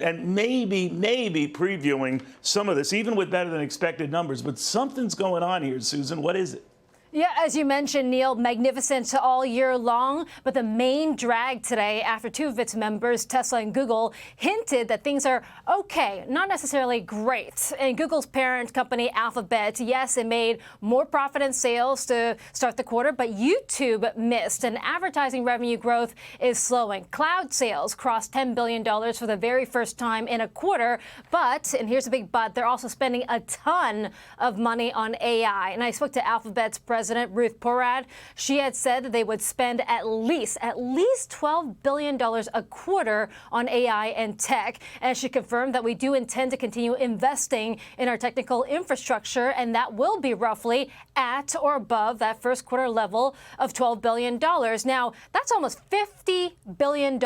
and maybe previewing some of this, even with better than expected numbers. But something's going on here, Susan. What is it? Yeah, as you mentioned, Neil, magnificent all year long. But the main drag today, after two of its members, Tesla and Google, hinted that things are okay, not necessarily great. And Google's parent company, Alphabet, yes, it made more profit in sales to start the quarter, but YouTube missed, and advertising revenue growth is slowing. Cloud sales crossed $10 billion for the very first time in a quarter. But, and here's a big but, they're also spending a ton of money on AI. And I spoke to Alphabet's President Ruth Porat. She had said that they would spend at least $12 billion a quarter on AI and tech. And she confirmed that we do intend to continue investing in our technical infrastructure, and that will be roughly at or above that first quarter level of $12 billion. Now, that's almost $50 billion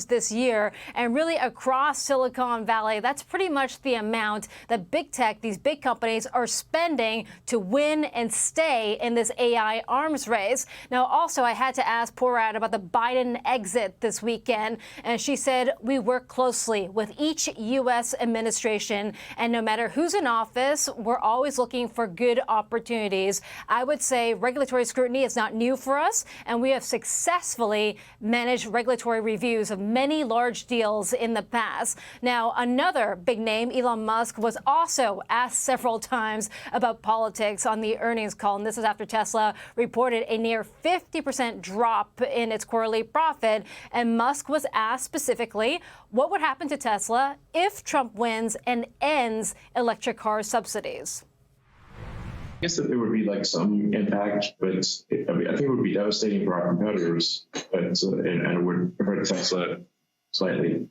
this year. And really across Silicon Valley, that's pretty much the amount that big tech, these big companies, are spending to win and stay in this AI arms race. Now, also, I had to ask Porat about the Biden exit this weekend, and she said, we work closely with each U.S. administration, and no matter who's in office, we're always looking for good opportunities. I would say regulatory scrutiny is not new for us, and we have successfully managed regulatory reviews of many large deals in the past. Now, another big name, Elon Musk, was also asked several times about politics on the earnings call, and this is after Tesla reported a near 50% drop in its quarterly profit. And Musk was asked specifically what would happen to Tesla if Trump wins and ends electric car subsidies. I guess that there would be like some impact, but I think it would be devastating for our competitors, but and it would hurt Tesla slightly.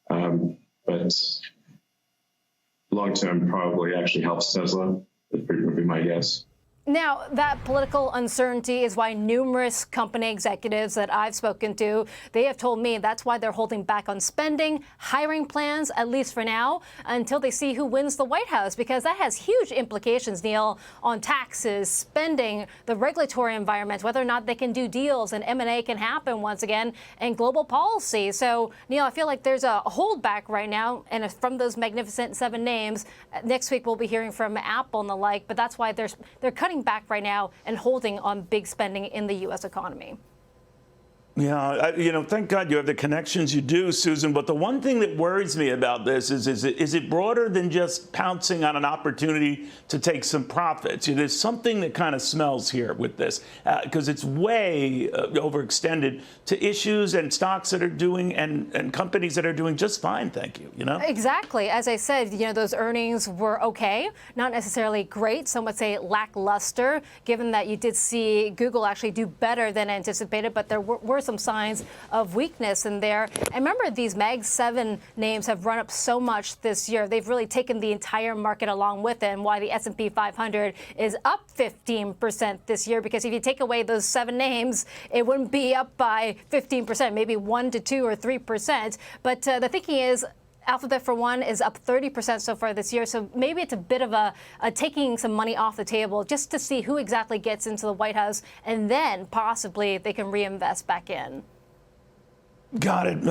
But long term, probably actually helps Tesla. That would be my guess. Now, that political uncertainty is why numerous company executives that I've spoken to, they have told me that's why they're holding back on spending, hiring plans, at least for now, until they see who wins the White House, because that has huge implications, Neil, on taxes, spending, the regulatory environment, whether or not they can do deals and M&A can happen once again, and global policy. So, Neil, I feel like there's a holdback right now, and from those magnificent 7 names, next week we'll be hearing from Apple and the like, but that's why they're cutting back right now and holding on big spending in the U.S. economy. Yeah, thank God you have the connections you do, Susan. But the one thing that worries me about this is it broader than just pouncing on an opportunity to take some profits? There's something that kind of smells here with this, because it's way overextended to issues and stocks that are doing and companies that are doing just fine, thank you. Exactly. As I said, those earnings were okay, not necessarily great. Some would say lackluster, given that you did see Google actually do better than anticipated, but there were some signs of weakness in there. And remember, these Mag 7 names have run up so much this year. They've really taken the entire market along with it, and why the S&P 500 is up 15% this year, because if you take away those 7 names, it wouldn't be up by 15%, maybe 1 to 2 or 3%. But the thinking is, Alphabet, for one, is up 30% so far this year. So maybe it's a bit of a taking some money off the table just to see who exactly gets into the White House, and then possibly they can reinvest back in. Got it.